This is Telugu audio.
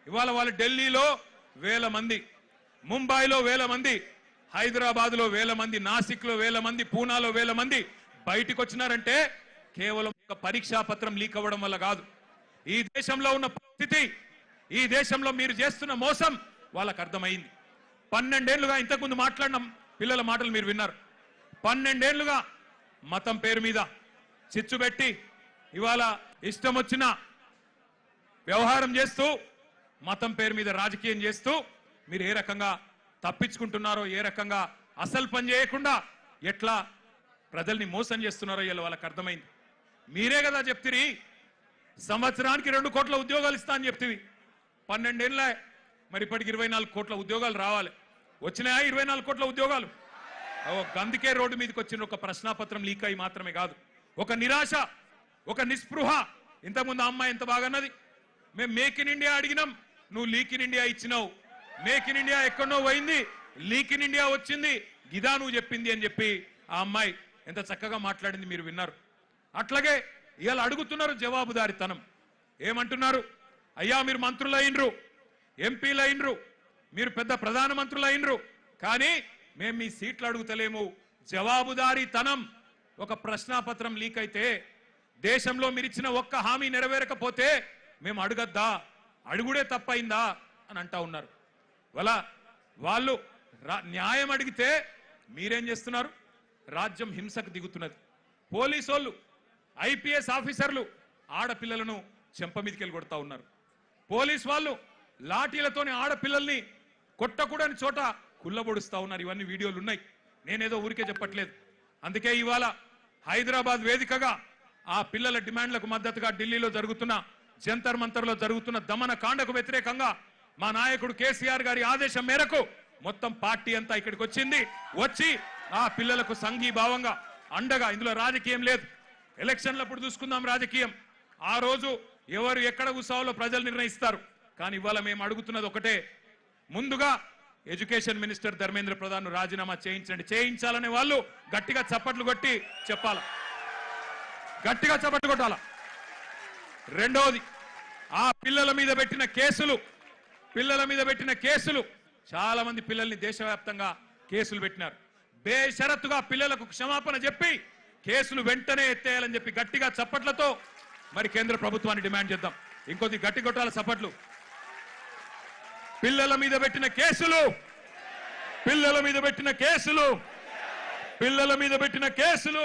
ఇవాళ వాళ్ళు ఢిల్లీలో వేల మంది, ముంబైలో వేల మంది, హైదరాబాద్లో వేల మంది, నాసిక్లో వేల మంది, పూనాలో వేల మంది బయటికి వచ్చినారంటే కేవలం ఒక పరీక్షా పత్రం లీక్ అవ్వడం వల్ల కాదు. ఈ దేశంలో ఉన్న పరిస్థితి, ఈ దేశంలో మీరు చేస్తున్న మోసం వాళ్ళకు అర్థమైంది. 12 ఏళ్లుగా ఇంతకుముందు మాట్లాడిన పిల్లల మాటలు మీరు విన్నారు. 12 ఏళ్లుగా మతం పేరు మీద చిచ్చు పెట్టి ఇవాళ ఇష్టం వచ్చిన వ్యవహారం చేస్తూ మతం పేరు మీద రాజకీయం చేస్తూ మీరు ఏ రకంగా తప్పించుకుంటున్నారో, ఏ రకంగా అసలు పని చేయకుండా ఎట్లా ప్రజల్ని మోసం చేస్తున్నారో ఇలా వాళ్ళకి అర్థమైంది. మీరే కదా చెప్తిరి సంవత్సరానికి 2 కోట్ల ఉద్యోగాలు ఇస్తా అని చెప్తివి. 12 ఏళ్ళ మరి ఇప్పటికి 24 కోట్ల ఉద్యోగాలు రావాలి. వచ్చినాయా 24 కోట్ల ఉద్యోగాలు? అందుకే రోడ్డు మీదకి వచ్చిన ఒక ప్రశ్నాపత్రం లీక్ అయి మాత్రమే కాదు, ఒక నిరాశ, ఒక నిస్పృహ. ఇంతకుముందు అమ్మాయి ఎంత బాగా అన్నది, మేము మేక్ ఇన్ ఇండియా అడిగినాం, నువ్వు లీక్ ఇన్ ఇండియా ఇచ్చినావు. మేక్ ఇన్ ఇండియా ఎక్కడో పోయింది, లీక్ ఇన్ ఇండియా వచ్చింది, గిదా నువ్వు చెప్పింది అని చెప్పి ఆ అమ్మాయి ఎంత చక్కగా మాట్లాడింది మీరు విన్నారు. అట్లాగే ఇవాళ అడుగుతున్నారు జవాబుదారితనం. ఏమంటున్నారు? అయ్యా మీరు మంత్రులు అయినరు, ఎంపీలు అయినరు, మీరు పెద్ద ప్రధానమంత్రులు అయినరు, కానీ మేము మీ సీట్లు అడుగుతలేము. జవాబుదారీతనం. ఒక ప్రశ్నాపత్రం లీక్ అయితే దేశంలో మీరు ఇచ్చిన ఒక్క హామీ నెరవేరకపోతే మేము అడగద్దా, అడుగుడే తప్పైందా అని అంటా ఉన్నారు. వాళ్ళు న్యాయం అడిగితే మీరేం చేస్తున్నారు? రాజ్యం హింసకు దిగుతున్నది. పోలీసు వాళ్ళు, ఐపీఎస్ ఆఫీసర్లు ఆడపిల్లలను చెంప మీదకెళ్ళి కొడతా ఉన్నారు. పోలీసు వాళ్ళు లాఠీలతోని ఆడపిల్లల్ని కొట్టకూడని చోట కుళ్ళబొడుస్తా ఉన్నారు. ఇవన్నీ వీడియోలు ఉన్నాయి, నేనేదో ఊరికే చెప్పట్లేదు. అందుకే ఇవాళ హైదరాబాద్ వేదికగా ఆ పిల్లల డిమాండ్లకు మద్దతుగా ఢిల్లీలో జరుగుతున్న జంతర్ మంతర్లో జరుగుతున్న దమన కాండకు వ్యతిరేకంగా మా నాయకుడు కేసీఆర్ గారి ఆదేశం మేరకు మొత్తం పార్టీ అంతా ఇక్కడికి వచ్చింది. వచ్చి ఆ పిల్లలకు సంఘీభావంగా అండగా, ఇందులో రాజకీయం లేదు, ఎలక్షన్లప్పుడు చూసుకుందాం రాజకీయం, ఆ రోజు ఎవరు ఎక్కడ కూర్చోవాలో ప్రజలు నిర్ణయిస్తారు. కానీ ఇవాళ మేము అడుగుతున్నది ఒకటే, ముందుగా ఎడ్యుకేషన్ మినిస్టర్ ధర్మేంద్ర ప్రధాన్ రాజీనామా చేయించండి. చేయించాలనే వాళ్ళు గట్టిగా చప్పట్లు కొట్టి చెప్పాల, గట్టిగా చప్పట్లు కొట్టాల. రెండోది, ఆ పిల్లల మీద పెట్టిన కేసులు చాలా మంది పిల్లల్ని దేశవ్యాప్తంగా కేసులు పెట్టినారు. బేషరతుగా పిల్లలకు క్షమాపణ చెప్పి కేసులు వెంటనే ఎత్తేయాలని చెప్పి గట్టిగా చప్పట్లతో మరి కేంద్ర ప్రభుత్వాన్ని డిమాండ్ చేద్దాం. ఇంకొద్ది గట్టి కొట్టాల చప్పట్లు. పిల్లల మీద పెట్టిన కేసులు, పిల్లల మీద పెట్టిన కేసులు, పిల్లల మీద పెట్టిన కేసులు